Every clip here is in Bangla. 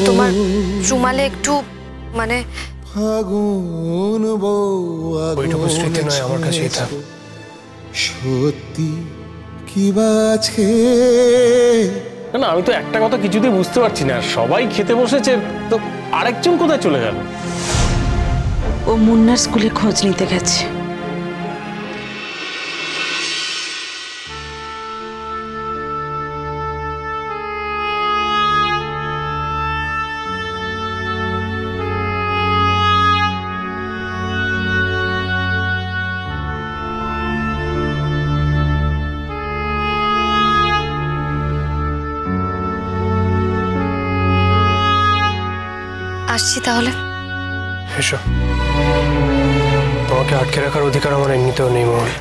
তোমার রুমালে একটু মানে ফাগুন ওইটুকু স্মৃতি নয় আমার কাছেই থাক। সত্যি কি বাছে না, আমি তো একটা কথা কিছুতেই বুঝতে পারছি না, সবাই খেতে বসেছে তো আরেকজন কোথায় চলে গেল? ও মুন্নার স্কুলে খোঁজ নিতে গেছে। আসছি তাহলে। এসো, তোমাকে আটকে রাখার অধিকার আমার এমনিতেও নেই মহল।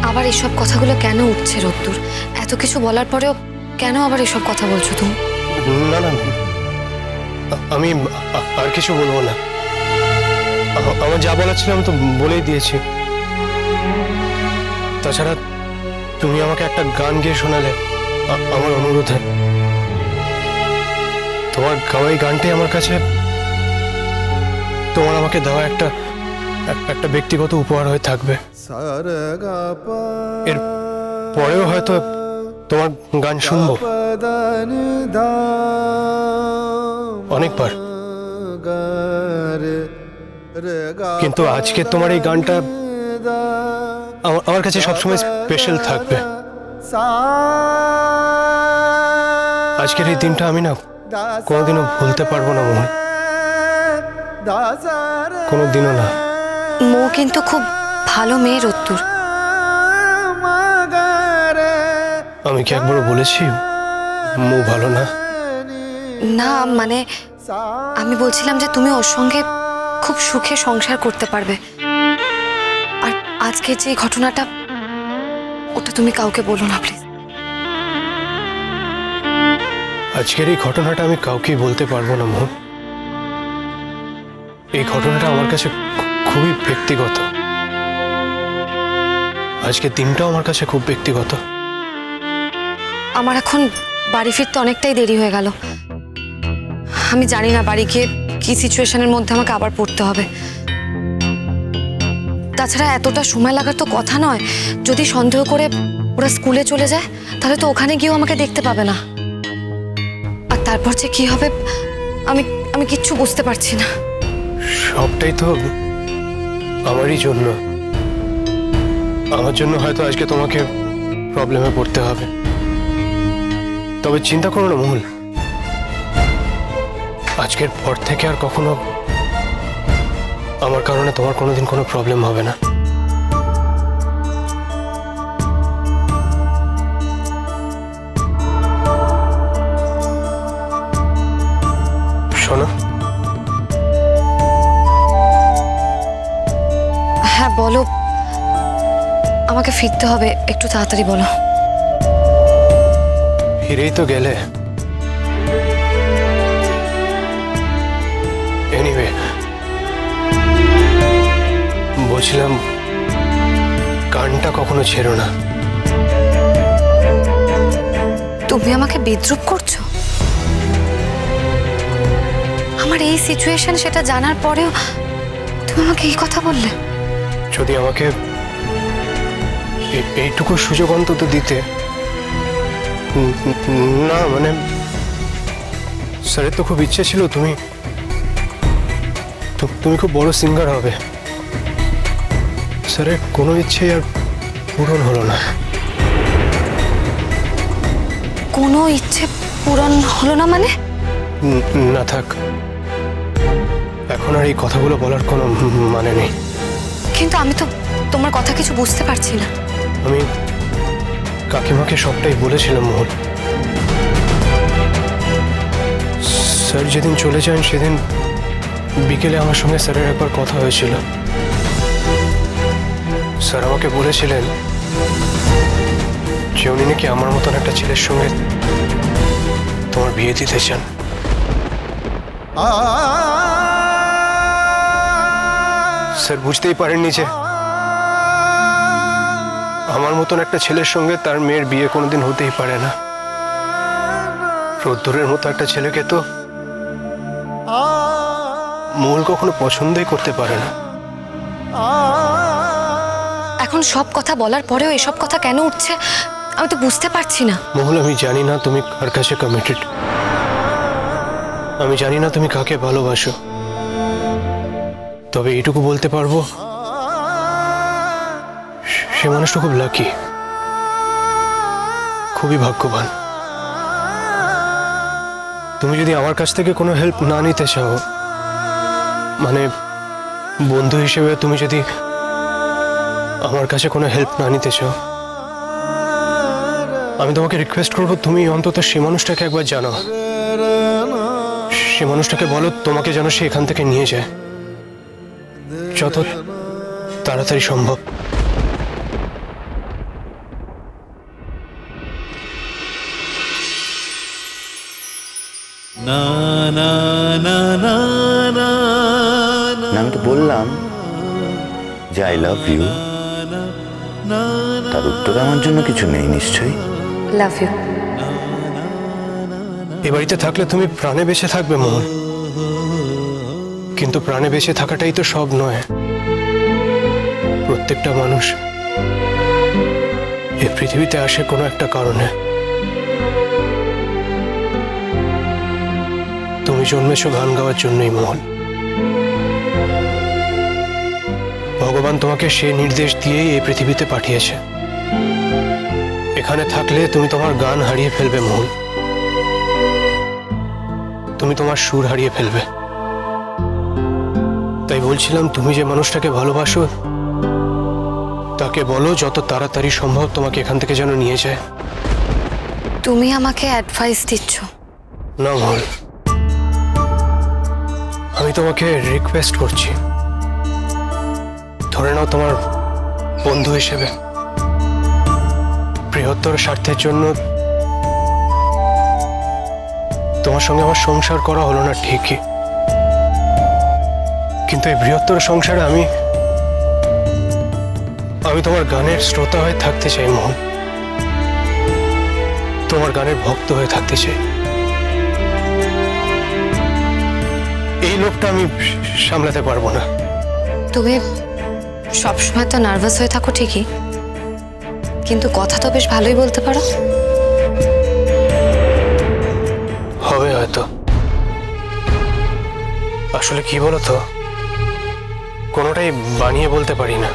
আবার এসব কথাগুলো কেন উঠছে রোদ্দুর? এত কিছু বলার পরেও কেন আবার এসব কথা বলছো তুমি? না না, আমি আর কিছু বলবো না। আমার যা বলার ছিল আমি তো বলেই দিয়েছি। তাছাড়া তুমি আমাকে একটা গান গিয়ে শোনালে আমার অনুরোধে। তোমার গাওয়া এই গানটাই আমার কাছে তোমার আমাকে দেওয়া একটা ব্যক্তিগত উপহার হয়ে থাকবে। এর পরেও হয়তো তোমার গান শুনবো অনেকবার, কিন্তু আজকে তোমার এই গানটা আমার কাছে সবসময় স্পেশাল থাকবে। আজকের এই দিনটা আমি না কোনোদিনও ভুলতে পারবো না মোহন, কোনোদিনও না। মো কিন্তু খুব ভালো মেয়ে রোদ্দুর। আমি কি একবারও বলেছি মো ভালো না? না মানে আমি বলছিলাম যে তুমি ওর সঙ্গে খুব সুখে সংসার করতে পারবে। আর আজকে যে ঘটনাটা, ওটা তুমি কাউকে বলো না প্লিজ। আজকের এই ঘটনাটা আমি কাউকেই বলতে পারবো না মোহন। এই ঘটনাটা আমার কাছে খুবই ব্যক্তিগত। আজকের দিনটাও আমার কাছে খুব ব্যক্তিগত। আমার এখন বাড়ি ফিরতে অনেকটাই দেরি হয়ে গেল। আমি জানি না বাড়ি গিয়ে কি সিচুয়েশনের মধ্যে আমাকে আবার পড়তে হবে। তাছাড়া এতটা সময় লাগার তো কথা নয়। যদি সন্দেহ করে ওরা স্কুলে চলে যায় তাহলে তো ওখানে গিয়েও আমাকে দেখতে পাবে না। আর তারপর যে কি হবে আমি আমি কিচ্ছু বুঝতে পারছি না। সবটাই তো আমারই জন্য। আমার জন্য হয়তো আজকে তোমাকে প্রবলেমে পড়তে হবে। তবে চিন্তা করো না মহুল, আজকের পর থেকে আর কখনো আমার কারণে তোমার কোনোদিন কোনো প্রবলেম হবে না। শোনো। হ্যাঁ বলো, আমাকে ফিরতে হবে, একটু তাড়াতাড়ি বলো। ফিরেই তো গেলে। এনিওয়ে বলছিলাম গানটা কখনো ছেড়ো না। তুমি আমাকে বিদ্রুপ করছো? আমার এই সিচুয়েশন সেটা জানার পরেও তুমি আমাকে এই কথা বললে? যদি আমাকে এইটুকু সুযোগ অন্তত দিতে। না মানে স্যারের তো খুব ইচ্ছে ছিল তুমি খুব বড় সিঙ্গার হবে। স্যারের কোনো ইচ্ছে আর পূরণ হলো না। কোনো ইচ্ছে পূরণ হলো না মানে? না থাক, এখন আর এই কথাগুলো বলার কোনো মানে নেই। কিন্তু আমি তো তোমার কথা কিছু বুঝতে পারছি না। আমি কাকিমাকে সবটাই বলেছিলাম মোহন। স্যার যেদিন চলে যান সেদিন বিকেলে আমার সঙ্গে স্যারের একবার কথা হয়েছিল। স্যার আমাকে বলেছিলেন যে উনি নাকি আমার মতন একটা ছেলের সঙ্গে তোমার বিয়ে দিতে চান। স্যার বুঝতেই পারেননি যে আমার মতন একটা ছেলের সঙ্গে তার মেয়ের বিয়ে কোনোদিন হতেই পারে না। রোদ্দুরের মতো একটা ছেলেকে তো মহুল কখনো পছন্দই করতে পারে না। এখন সব কথা বলার পরেও এসব কথা কেন উঠছে আমি তো বুঝতে পারছি না। মহুল, আমি জানি না তুমি কার কাছে কমিটেড, আমি জানি না তুমি কাকে ভালোবাসো, তবে এইটুকু বলতে পারবো সে মানুষটা খুব লাকি, খুবই ভাগ্যবান। তুমি যদি আমার কাছ থেকে কোনো হেল্প না নিতে চাও, মানে বন্ধু হিসেবে তুমি যদি আমার কাছে কোনো হেল্প না নিতে চাও, আমি তোমাকে রিকোয়েস্ট করবো তুমি অন্তত সে মানুষটাকে একবার জানাও, সে মানুষটাকে বলো তোমাকে যেন সে এখান থেকে নিয়ে যায় যত তাড়াতাড়ি সম্ভব। আমি তো বললাম যে আই লাভ ইউ, তার উত্তরে আমার জন্য কিছু নেই নিশ্চয়ই। Love you. এ বাড়িতে থাকলে তুমি প্রাণে বেঁচে থাকবে মহুল, কিন্তু প্রাণে বেঁচে থাকাটাই তো সব নয়। প্রত্যেকটা মানুষ এই পৃথিবীতে আসে কোনো একটা কারণে। তুমি জন্মেছো গান গাওয়ার জন্যই মহুল। ভগবান তোমাকে সে নির্দেশ দিয়েই এই পৃথিবীতে পাঠিয়েছে। এখানে থাকলে তুমি তোমার গান হারিয়ে ফেলবে মহুল, তুমি তোমার সুর হারিয়ে ফেলবে। তাই বলছিলাম তুমি যে মানুষটাকে ভালোবাসো তাকে বলো যত তাড়াতাড়ি সম্ভব তোমাকে এখান থেকে যেন নিয়ে যায়। তুমি আমাকে অ্যাডভাইস দিচ্ছ? না মহুল, আমি তোমাকে রিকোয়েস্ট করছি। ধরে নাও তোমার বন্ধু হিসেবে বৃহত্তর স্বার্থের জন্য তোমার সঙ্গে আমার সংসার করা হলো না ঠিকই, কিন্তু এই বৃহত্তর সংসারে আমি তোমার গানের শ্রোতা হয়ে থাকতে চাই মহুল, তোমার গানের ভক্ত হয়ে থাকতে চাই। এই লোকটা আমি সামলাতে পারবো না। তুমি সবসময় তো নার্ভাস হয়ে থাকো ঠিকই, কিন্তু কথা তো বেশ ভালোই বলতে পারো। হবে হয়তো, আসলে কি বলতো, কোনোটাই বানিয়ে বলতে পারি না,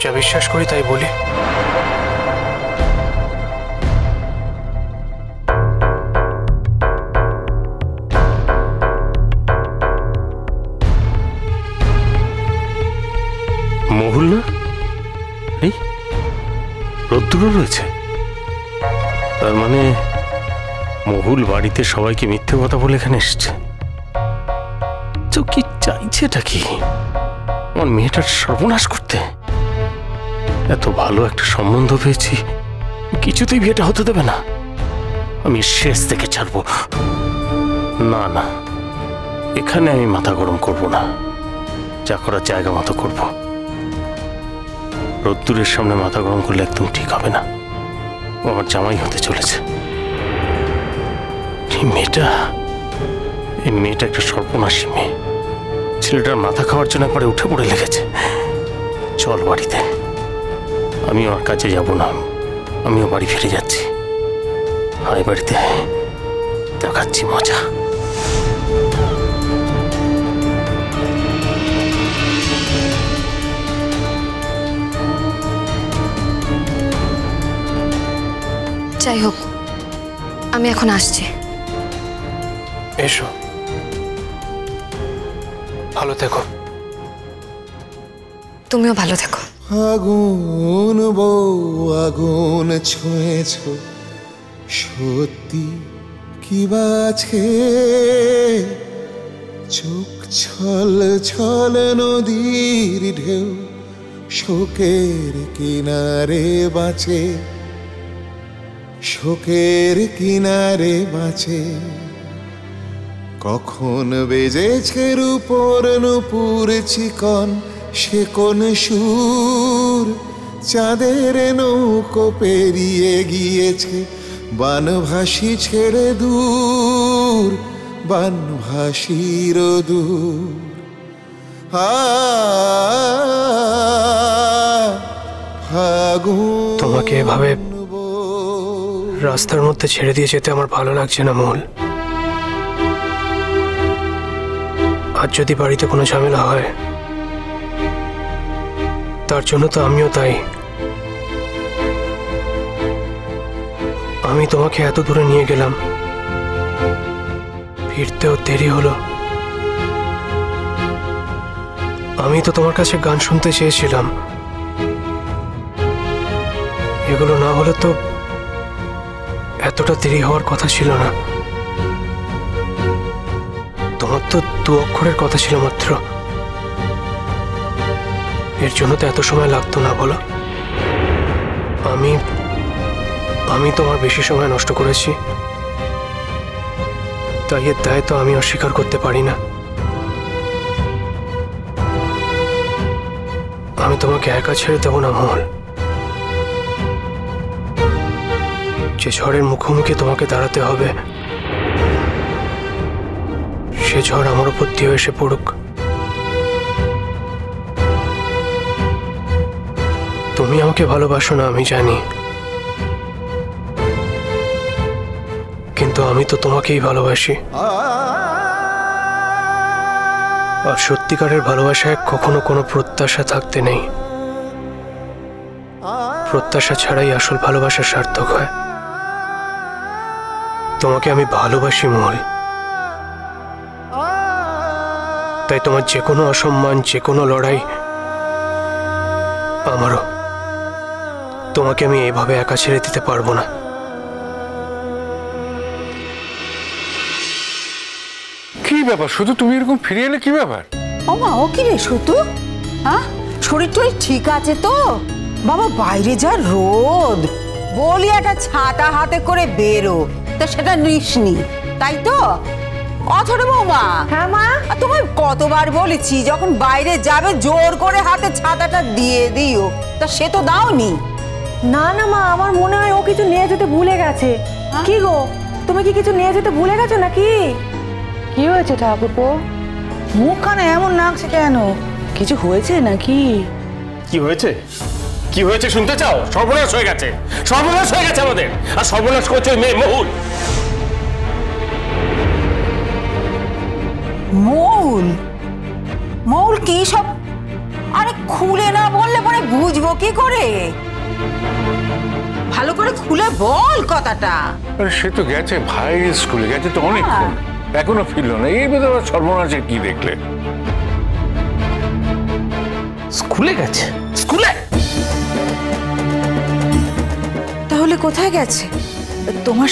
যা বিশ্বাস করি তাই বলি। মহুল না, এই রোদ্দুরও রয়েছে, তার মানে মহুল বাড়িতে সবাইকে মিথ্যে কথা বলে এখানে এসছে। তো কি চাইছেটা কি? আমার মেয়েটার সর্বনাশ করতে? এত ভালো একটা সম্বন্ধ পেয়েছি, কিছুতেই বিয়েটা হতে দেবে না। আমি শেষ থেকে ছাড়বো না। না, এখানে আমি মাথা গরম করব না, যা করার জায়গা মতো করব। রোদ্দুরের সামনে মাথা গরম করলে একদম ঠিক হবে না। ও আমার জামাই হতে চলেছে। এই মেয়েটা একটা সর্বনাশী মেয়ে। ছেলেটার মাথা খাওয়ার জন্য একবারে উঠে পড়ে লেগেছে। চল বাড়িতে, আমিও আর কাজে যাব না, আমিও বাড়ি ফিরে যাচ্ছি। আর বাড়িতে দেখাচ্ছি মজা। যাই হোক, আমি এখন আসছি। এসো, ভালো থেকো। তুমিও ভালো থেকো। আগুন বউ আগুন ছুঁয়েছ, সত্যি কি বাছে চোখ ছল ছল নদীর ঢেউ, শোকের কিনারে বাঁচে, শোকের কিনারে বাঁচে। কখন বেজেছে রূপোর নূপুর চিকন, সে কোন সুর চাঁদের নৌকো পেরিয়ে গিয়েছে বানভাসী ছেড়ে দূর, বানভাসীর দূর। ফাগুন তোমাকে এভাবে রাস্তার মধ্যে ছেড়ে দিয়ে যেতে আমার ভালো লাগছে না মহুল। আজ যদি বাড়িতে কোনো ঝামেলা হয় তার জন্য তো আমিও দায়ী। আমি তোমাকে এত দূরে নিয়ে গেলাম, ফিরতেও দেরি হলো। আমি তো তোমার কাছে গান শুনতে চেয়েছিলাম, এগুলো না হলে তো এতটা দেরি হওয়ার কথা ছিল না। তোমার তো 2 অক্ষরের কথা ছিল মাত্র, এর জন্য তো এত সময় লাগতো না বলো। আমি তোমার বেশি সময় নষ্ট করেছি, তাই এর দায় তো আমি অস্বীকার করতে পারি না। আমি তোমাকে একা ছেড়ে দেবো না মহল। যে ঝড়ের মুখোমুখি তোমাকে দাঁড়াতে হবে, সে ঝড় আমার উপর দিয়ে এসে পড়ুক। তুমি আমাকে ভালোবাসো না আমি জানি, কিন্তু আমি তো তোমাকেই ভালোবাসি। আর সত্যিকারের ভালোবাসায় কখনো কোনো প্রত্যাশা থাকতে নেই। প্রত্যাশা ছাড়াই আসল ভালোবাসা সার্থক হয়। তোমাকে আমি ভালোবাসি মহল, তাই তোমার যে কোনো অসম্মান, যে কোনো লড়াই আমারও। তোমাকে আমি এইভাবে একা ছেড়ে দিতে পারবো না। কি ব্যাপার শুধু, তুমি এরকম ফিরে এলে কি ব্যাপার? ওমা, ও কি রে শুধু? হ্যাঁ, শরীর টরীর ঠিক আছে তো? বাবা বাইরে যা রোদ, বলি একটা ছাতা হাতে করে বেরো, তা সেটা নিসনি, তাই তো? অথর বৌমা। হ্যাঁ মা, তোমায় কতবার বলেছি যখন বাইরে যাবে জোর করে হাতে ছাতাটা দিয়ে দিও, তা সে তো দাওনি। না না মা, আমার মনে হয় ও কিছু নিয়ে যেতে ভুলে গেছে। কি গো, তুমি কি কিছু নিয়ে যেতে ভুলে গেছো নাকি? কি হয়েছে ঠাকুরপো? মুখ কানে এমন নাকছে কেন? কিছু হয়েছে নাকি? কি হয়েছে? কি হয়েছে শুনতে চাও? সর্বনাশ হয়ে গেছে, সর্বনাশ হয়ে গেছে আমাদের। আর সর্বনাশ করছে ওই মেয়ে মহুল। মৌল? মৌল কি সব? আরে খুলে না বললে পরে বুঝবো কি করে? ভালো করে খুলে বল কথাটা। আরে সে তো গেছে ভাই স্কুলে, গেছে তো অনেকক্ষণ, এখনো ফিরলো না। এই ভেতরে সর্বনাশের কি দেখলে? স্কুলে গেছে? স্কুলে? তাহলে কোথায় গেছে? তোমার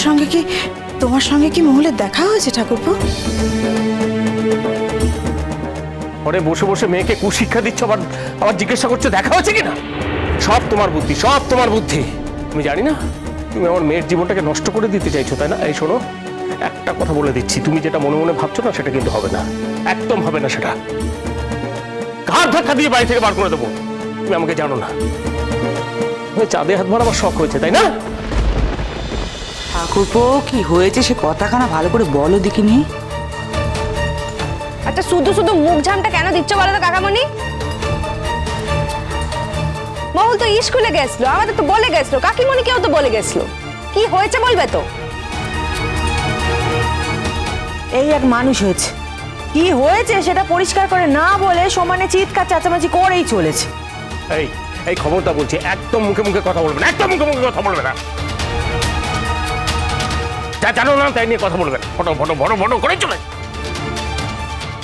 সঙ্গে কি মহলের দেখা হয়েছে ঠাকুরপো? পরে বসে বসে মেয়েকে কুশিক্ষা দিচ্ছ, আবার জিজ্ঞাসা করছো দেখা হয়েছে কিনা। সব তোমার বুদ্ধি, সব তোমার বুদ্ধি। আমি জানি না তুমি আমার মেয়ের জীবনটাকে নষ্ট করে দিতে চাইছো, তাই না? এই শোনো, একটা কথা বলে দিচ্ছি, তুমি যেটা মনে মনে ভাবছো না সেটা কিন্তু হবে না, একদম হবে না। সেটা ঘাট ধাক্কা দিয়ে বাড়ি থেকে বার করে দেবো। তুমি আমাকে জানো না, চাঁদে হাত ভরা আমার শখ হয়েছে, তাই না? ঠাকুরপো কি হয়েছে সে কথাখানা ভালো করে বলো দেখিনি। আচ্ছা, শুধু শুধু মুখ ঝামটা কেন দিচ্ছ বলো তো কাকামণি? মহুল তো স্কুলে গেছিল, আমাদের তো বলে গেছিল, কাকিমণিকেও তো বলে গেছিল। কি হয়েছে বলবে তো? এই এক মানুষ হয়েছে, কি হয়েছে সেটা পরিষ্কার করে না বলে সমানে চিৎকার চেঁচামেচি করেই চলেছে। এই খবরটা বলছি, একদম মুখে মুখে কথা বলবে না, একদম মুখে মুখে কথা বলবে না। যা জানো না তাই নিয়ে কথা বলবে না, ফটো ফটো বড় বড় করে চলে।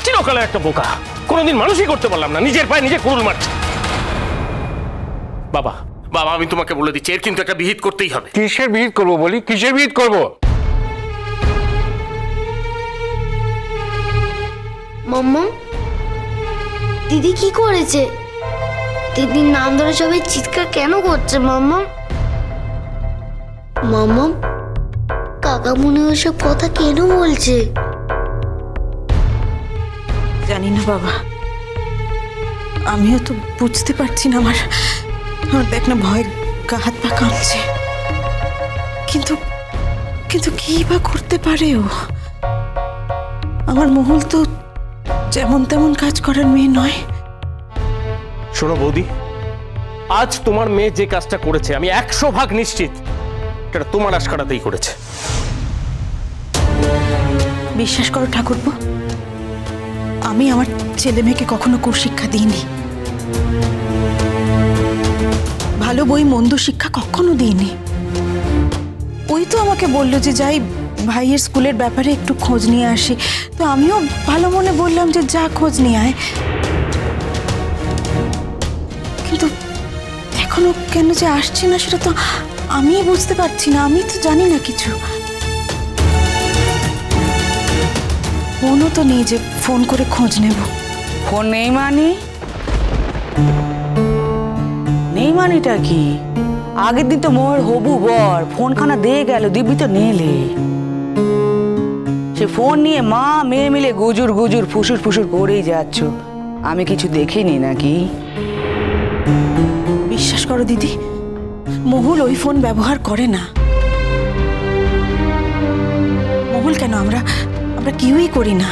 চিরকালের একটা বোকা, কোনোদিন মানুষই করতে পারলাম না, নিজের পায়ে নিজে কুড়ুল মারছে। বাবা বাবা, আমি তোমাকে বলে দিচ্ছি, এর কিন্তু একটা বিহিত করতেই হবে। কিসের বিহিত করবো বলি? কিসের বিহিত করবো? মাম্মা, দিদি কি করেছে? দিদির নাম ধরে সবাই চিৎকার কেন করছে? মাম্মা মাম্মা, কাকা মনে ওসব কথা কেন বলছে? জানি না বাবা, আমিও তো বুঝতে পারছি না। আমার দেখ না ভয় গা হাত পা কাঁপছে। কিন্তু কিন্তু কি বা করতে পারে ও? আমার মহুল তো যেমন তেমন কাজ করার মেয়ে নয়। শোনো বৌদি, আজ তোমার মেয়ে যে কাজটা করেছে আমি 100% নিশ্চিত এটা তোমার আশকারাতেই করেছে। বিশ্বাস করো ঠাকুরপো, আমি আমার ছেলে মেয়েকে কখনো কুশিক্ষা দিইনি, ভালো বই মন্দ শিক্ষা কখনো দিইনি। ওই তো আমাকে বললো যে যাই ভাইয়ের স্কুলের ব্যাপারে একটু খোঁজ নিয়ে আসি, তো আমিও ভালো মনে বললাম যে যা খোঁজ নিয়ে আয়। কিন্তু এখনো কেন যে আসছে না সেটা তো আমি বুঝতে পারছি না, আমি তো জানি না কিছু। ফোনও তো নেই যে ফোন করে খোঁজ নেব। ফোন নেই মানে? নেই মানেটা কি? আগের দিন তো মোর হবু বর ফোনখানা দিয়ে গেল, দিব্যি তো নেলে। সে ফোন নিয়ে মা মেয়ে মিলে গুজুর গুজুর ফুসুর ফুসুর করেই যাচ্ছ, আমি কিছু দেখিনি নাকি? বিশ্বাস করো দিদি, মহুল ওই ফোন ব্যবহার করে না। মহুল কেন, আমরা কেউই করি না।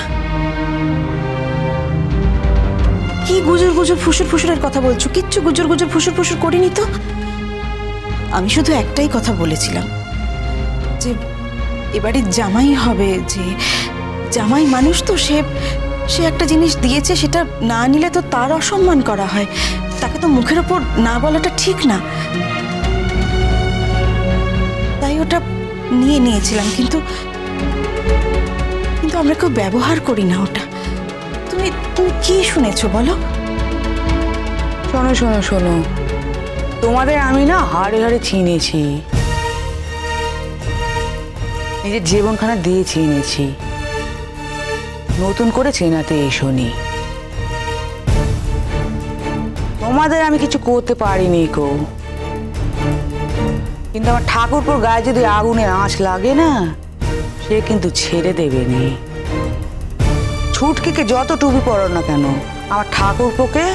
কি গুজুর গুজুর ফুসুর ফুসুরের কথা বলছো? কিচ্ছু গুজুর গুজুর ফুসুর ফুসুর করিনি তো। আমি শুধু একটাই কথা বলেছিলাম যে এবারে জামাই হবে, যে জামাই মানুষ তো সে একটা জিনিস দিয়েছে, সেটা না নিলে তো তার অসম্মান করা হয়, তাকে তো মুখের ওপর না বলাটা ঠিক না। তাই ওটা নিয়েছিলাম, কিন্তু আমরা কেউ ব্যবহার করি না ওটা। তুমি কি শুনেছো বলো? শোনো শোনো শোনো, তোমাদের আমি না হাড়ে হাড়ে চিনেছি, নিজের জীবনখানা দিয়ে চিনেছি, নতুন করে চেনাতে এসোনি। তোমাদের আমি কিছু করতে পারিনি কো, কিন্তু আমার ঠাকুরপুর গায়ে যদি আগুনে আঁচ লাগে না, সে কিন্তু ছেড়ে দেবে নি। ছুটকিকে যত টুপি পড়ো না কেন, আমার ঠাকুরপোকে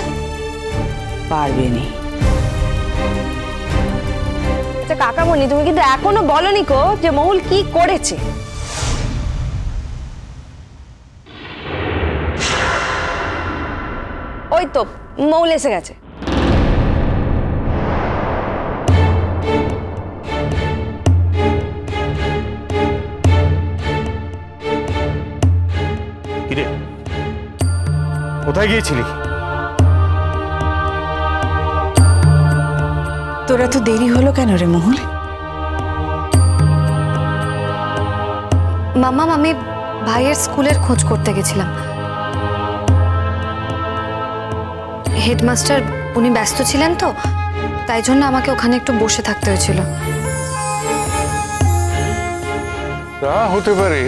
পারবে নি। আচ্ছা কাকামণি, তুমি কিন্তু এখনো বলনি কো যে মহুল কি করেছে। ওই তো মহুল এসে গেছে। কিরে, কোথায় গিয়েছিলি? তোরা তো দেরি হলো কেন রে মহুল? মামা, আমি ভাইয়ের স্কুলের খোঁজ করতে গেছিলাম। হেডমাস্টার উনি ব্যস্ত ছিলেন তো, তাই জন্য আমাকে ওখানে একটু বসে থাকতে হয়েছিল। তা হতে পারে,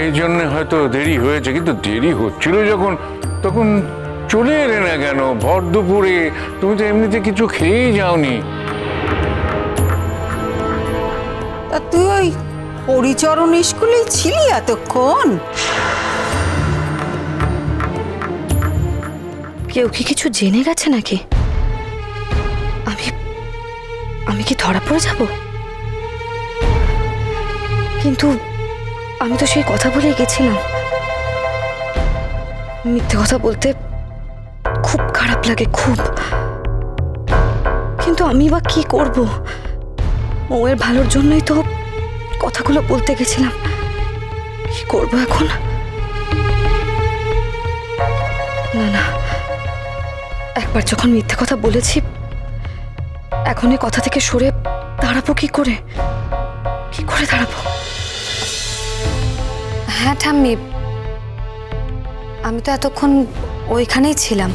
এই জন্য হয়তো দেরি হয়েছে, কিন্তু দেরি হচ্ছিল যখন তখন চলে এলে না কেন ভর দুপুরে? তুমি তো এমনিতে কিছু খেয়েই যাওনি। তা তুই ওই পরিচরণ স্কুলে ছিলি এতক্ষণ? কেউ কি কিছু জেনে গেছে নাকি? আমি কি ধরা পড়ে যাব? কিন্তু আমি তো সেই কথা বলে গেছিলাম। মিথ্যে কথা বলতে খুব খারাপ লাগে, খুব। কিন্তু আমি বা কি করব? মৌয়ের ভালোর জন্যই তো কথাগুলো বলতে গেছিলাম। কি করব এখন? না না, একবার যখন মিথ্যে কথা বলেছি, এখন এই কথা থেকে সরে দাঁড়াবো কি করে? কি করে দাঁড়াবো? হ্যাঁ ঠাম্মি, আমি তো এতক্ষণ ওইখানেই ছিলাম।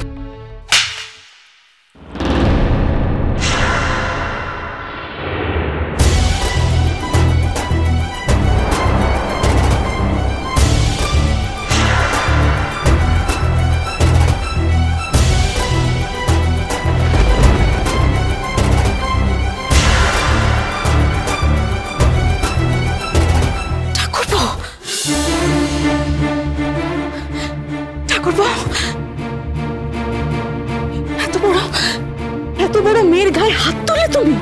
এত বড় মেয়ের গায়ে হাত তোলে তুমি?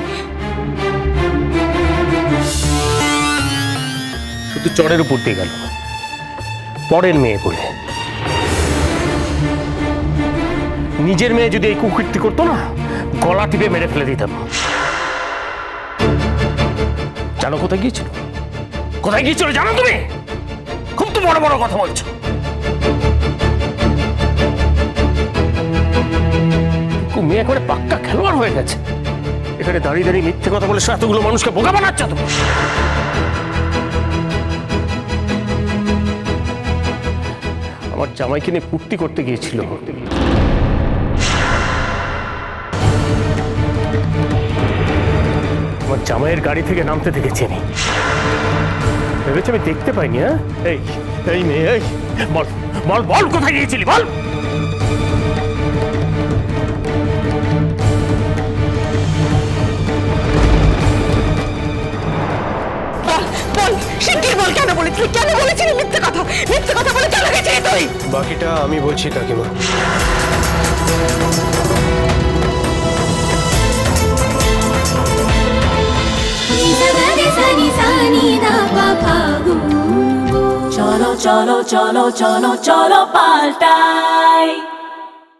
কিন্তু চড়ের উপর দিয়ে গেল, পরের মেয়ে বলে। নিজের মেয়ে যদি এই কুকীর্তি করতো না, গলা টিপে মেরে ফেলে দিতাম। জানো কোথায় গিয়েছিল? কোথায় গিয়েছিল জানো তুমি? খুব তো বড় বড় কথা বলছো। মেয়ে একেবারে পাক্কা খেলোয়াড় হয়ে গেছে। এখানে দাঁড়িয়ে দাঁড়িয়ে মিথ্যে কথা বলে এতগুলো মানুষকে বোকা বানাচ্ছ তুমি। আমার জামাইকে নিয়ে ফুর্তি করতে গিয়েছিল। আমার জামাইয়ের গাড়ি থেকে নামতে দেখেছি আমি। ভেবেছি আমি দেখতে পাইনি। হ্যাঁ, এই এই মেয়ে, এই বল বল বল কোথায় গিয়েছিলি বল। কেন বলেছিলি? কেন বলেছিলি মিথ্যে কথা? মিথ্যে কথা বলে কেন গেছিলি তুই? বাকিটা আমি বলছি কাকিমা। চলো চলো চলো চলো চলো পাল্টাই।